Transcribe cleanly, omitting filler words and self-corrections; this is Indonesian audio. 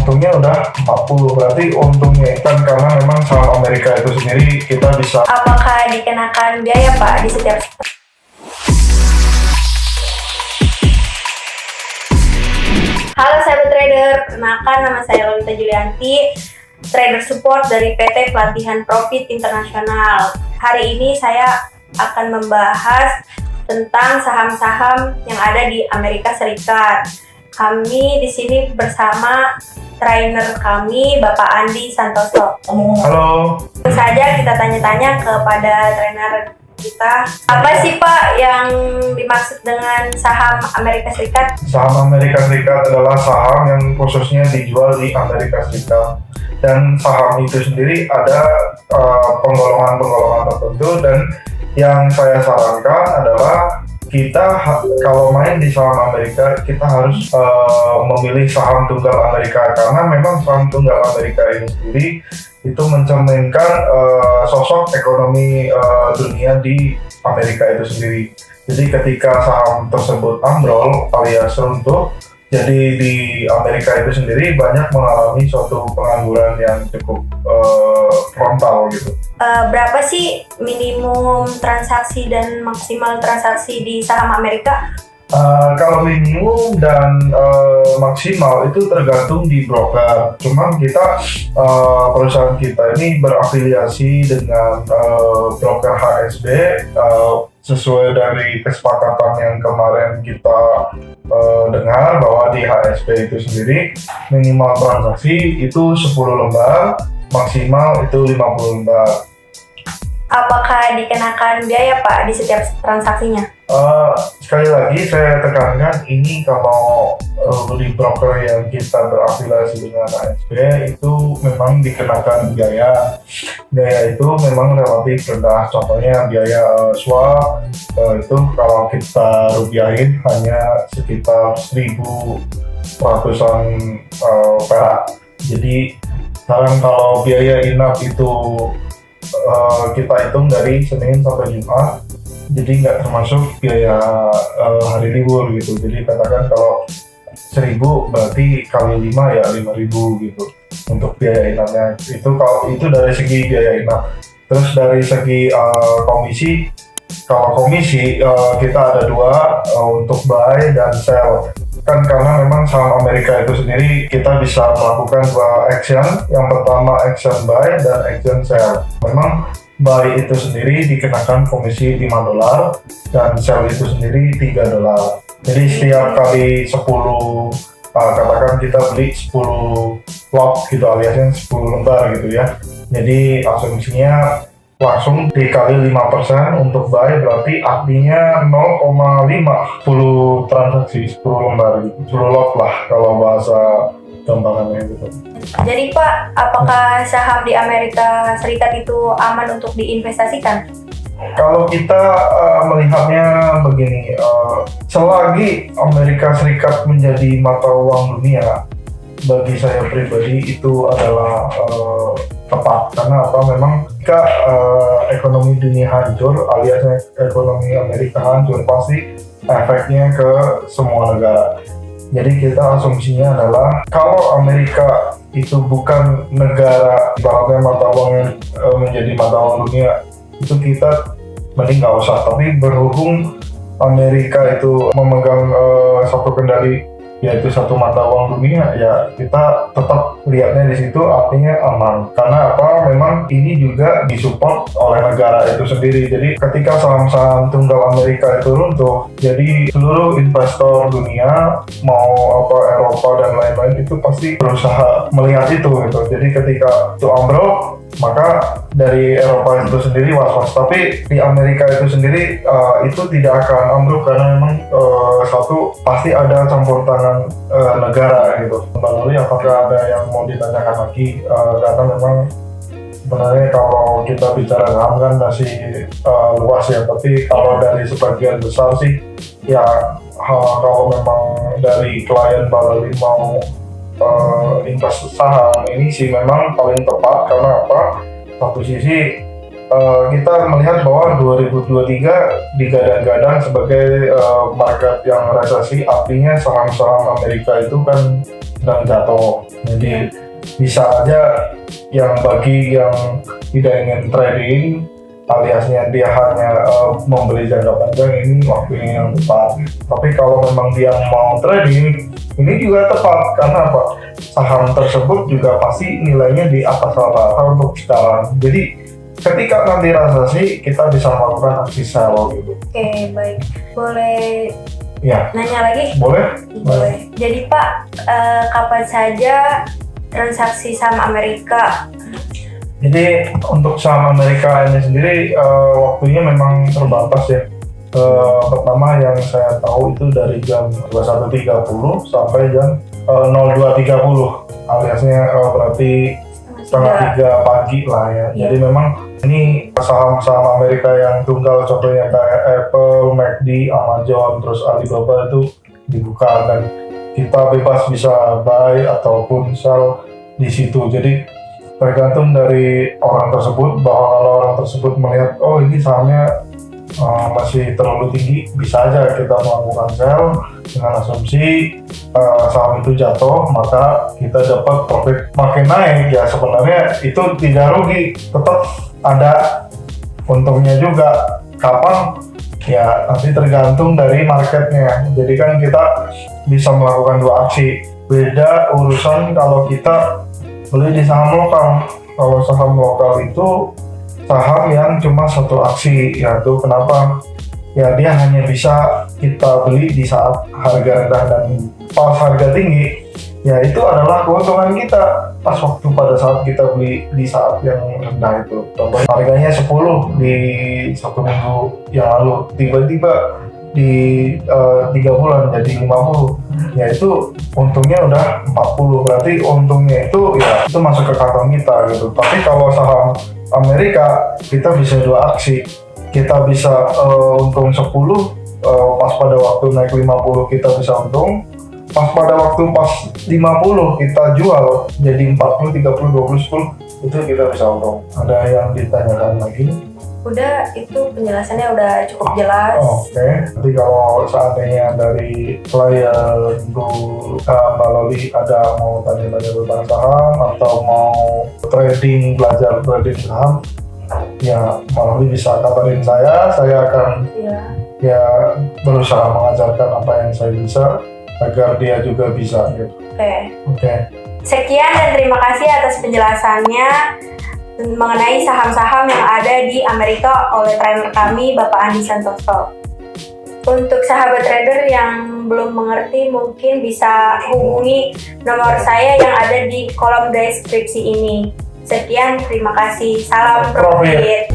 untungnya udah 40, berarti untungnya kan karena memang saham Amerika itu sendiri kita bisa. Apakah dikenakan biaya Pak di setiap Halo sahabat trader, perkenalkan nama saya Lolita Julianti, trader support dari PT Pelatihan Profit Internasional. Hari ini saya akan membahas tentang saham-saham yang ada di Amerika Serikat. Kami di sini bersama trainer kami, Bapak Andi Santoso. Halo. Langsung saja kita tanya-tanya kepada trainer kita. Apa sih Pak yang dimaksud dengan saham Amerika Serikat? Saham Amerika Serikat adalah saham yang khususnya dijual di Amerika Serikat. Dan saham itu sendiri ada penggolongan-penggolongan tertentu, dan yang saya sarankan adalah kita kalau main di saham Amerika, kita harus memilih saham tunggal Amerika, karena memang saham tunggal Amerika ini sendiri itu mencerminkan sosok ekonomi dunia di Amerika itu sendiri. Jadi ketika saham tersebut ambrol alias runtuh, jadi di Amerika itu sendiri banyak mengalami suatu pengangguran yang cukup frontal gitu. Berapa sih minimum transaksi dan maksimal transaksi di saham Amerika? Kalau minimum dan maksimal itu tergantung di broker. Cuman kita perusahaan kita ini berafiliasi dengan broker HSB sesuai dari kesepakatan yang kemarin kita dengar bahwa di HSB itu sendiri minimal transaksi itu 10 lembar, maksimal itu 50 lembar. Apakah dikenakan biaya Pak di setiap transaksinya? Sekali lagi saya tekankan, ini kalau di broker yang kita berafiliasi dengan HSB itu memang dikenakan biaya. Biaya itu memang relatif rendah. Contohnya biaya swap itu kalau kita rupiahin hanya sekitar 1.000 ratusan perak. Jadi sekarang kalau biaya inap itu kita hitung dari Senin sampai Jumat, jadi nggak termasuk biaya hari libur gitu. Jadi katakan kalau 1.000 berarti kali 5 ya 5.000 gitu untuk biaya inapnya. Itu kalau itu dari segi biaya inap. Terus dari segi komisi, kalau komisi kita ada dua, untuk buy dan sell. Kan karena memang saham Amerika itu sendiri kita bisa melakukan dua action. Yang pertama action buy dan action sell. Memang buy itu sendiri dikenakan komisi $5 dan sell itu sendiri $3. Jadi setiap kali 10 katakan kita beli 10 lot gitu aliasnya 10 lembar gitu ya. Jadi asumsinya langsung dikali 5% untuk buy, berarti artinya 0,5 10 transaksi 10 lembar gitu. 10 lot lah kalau bahasa gampangannya gitu. Jadi Pak, apakah saham di Amerika Serikat itu aman untuk diinvestasikan? Kalau kita melihatnya begini, selagi Amerika Serikat menjadi mata uang dunia, bagi saya pribadi itu adalah tepat. Karena apa? Memang jika ekonomi dunia hancur alias ekonomi Amerika hancur, pasti efeknya ke semua negara. Jadi kita asumsinya adalah kalau Amerika itu bukan negara ibaratnya mata uang yang menjadi mata uang dunia, itu kita mending nggak usah. Tapi berhubung Amerika itu memegang satu kendali yaitu satu mata uang dunia, ya kita tetap lihatnya di situ, artinya aman. Karena apa? Memang ini juga disupport oleh negara itu sendiri. Jadi ketika saham-saham tunggal Amerika itu runtuh, jadi seluruh investor dunia mau apa Eropa dan lain-lain itu pasti berusaha melihat itu gitu. Jadi ketika itu ambrol, maka dari Eropa itu sendiri was-was. Tapi di Amerika itu sendiri itu tidak akan ambruk karena memang satu pasti ada campur tangan negara gitu. Mbak Loli, apakah ada yang mau ditanyakan lagi? Karena memang sebenarnya kalau kita bicara saham kan masih luas ya. Tapi kalau dari sebagian besar sih ya kalau memang dari klien Mbak Loli mau investasi saham ini sih memang paling tepat. Karena apa? Satu sisi kita melihat bahwa 2023 digadang-gadang sebagai market yang resesi, artinya saham-saham Amerika itu kan sedang jatuh. Jadi bisa aja yang bagi yang tidak ingin trading aliasnya dia hanya membeli jangka panjang, ini waktunya yang tepat. Tapi kalau memang dia mau trading, ini juga tepat. Karena apa? Saham tersebut juga pasti nilainya di atas rata-rata untuk sekarang. Jadi ketika nanti resesi, kita bisa melakukan aksi sell gitu. Oke, baik. Boleh Ya, nanya lagi? boleh? Boleh. Jadi Pak, kapan saja transaksi saham Amerika? Jadi untuk saham Amerika ini sendiri waktunya memang terbatas ya. Pertama yang saya tahu itu dari jam 21.30 sampai jam 02.30 aliasnya berarti setengah 3 pagi lah ya. Iya. Jadi memang ini saham-saham Amerika yang tunggal, contohnya kayak Apple, McD, Amazon, terus Alibaba itu dibuka dan kita bebas bisa buy ataupun sell di situ. Jadi tergantung dari orang tersebut, bahwa kalau orang tersebut melihat oh ini sahamnya masih terlalu tinggi, bisa aja kita melakukan sell dengan asumsi saham itu jatuh, maka kita dapat profit makin naik. Ya sebenarnya itu tidak rugi, tetap ada untungnya juga. Kapan? Ya nanti tergantung dari marketnya. Jadi kan kita bisa melakukan dua aksi. Beda urusan kalau kita beli di saham lokal. Kalau saham lokal itu saham yang cuma satu aksi, yaitu kenapa? Ya dia hanya bisa kita beli di saat harga rendah, dan pas harga tinggi, ya itu adalah keuntungan kita pas waktu pada saat kita beli di saat yang rendah itu. Contohnya harganya 10 di 1 minggu yang lalu, tiba-tiba di 3 bulan jadi 50, ya itu untungnya udah 40, berarti untungnya itu ya itu masuk ke kantong kita gitu. Tapi kalau saham Amerika kita bisa dua aksi, kita bisa untung 10, pas pada waktu naik 50 kita bisa untung, pas pada waktu pas 50 kita jual jadi 40, 30, 20, 10 itu kita bisa untung. Ada yang ditanyakan lagi? Udah, itu penjelasannya udah cukup jelas. Oke. Nanti kalau seandainya dari klien Mbak Loli ada mau tanya-tanya tentang saham atau mau trading, belajar trading saham, ya Mbak Loli bisa kabarin saya akan Iya. berusaha mengajarkan apa yang saya bisa agar dia juga bisa gitu. Oke. Sekian dan terima kasih atas penjelasannya mengenai saham-saham yang ada di Amerika oleh trainer kami, Bapak Andi Santoso. Untuk sahabat trader yang belum mengerti, mungkin bisa hubungi nomor saya yang ada di kolom deskripsi ini. Sekian, terima kasih. Salam profit.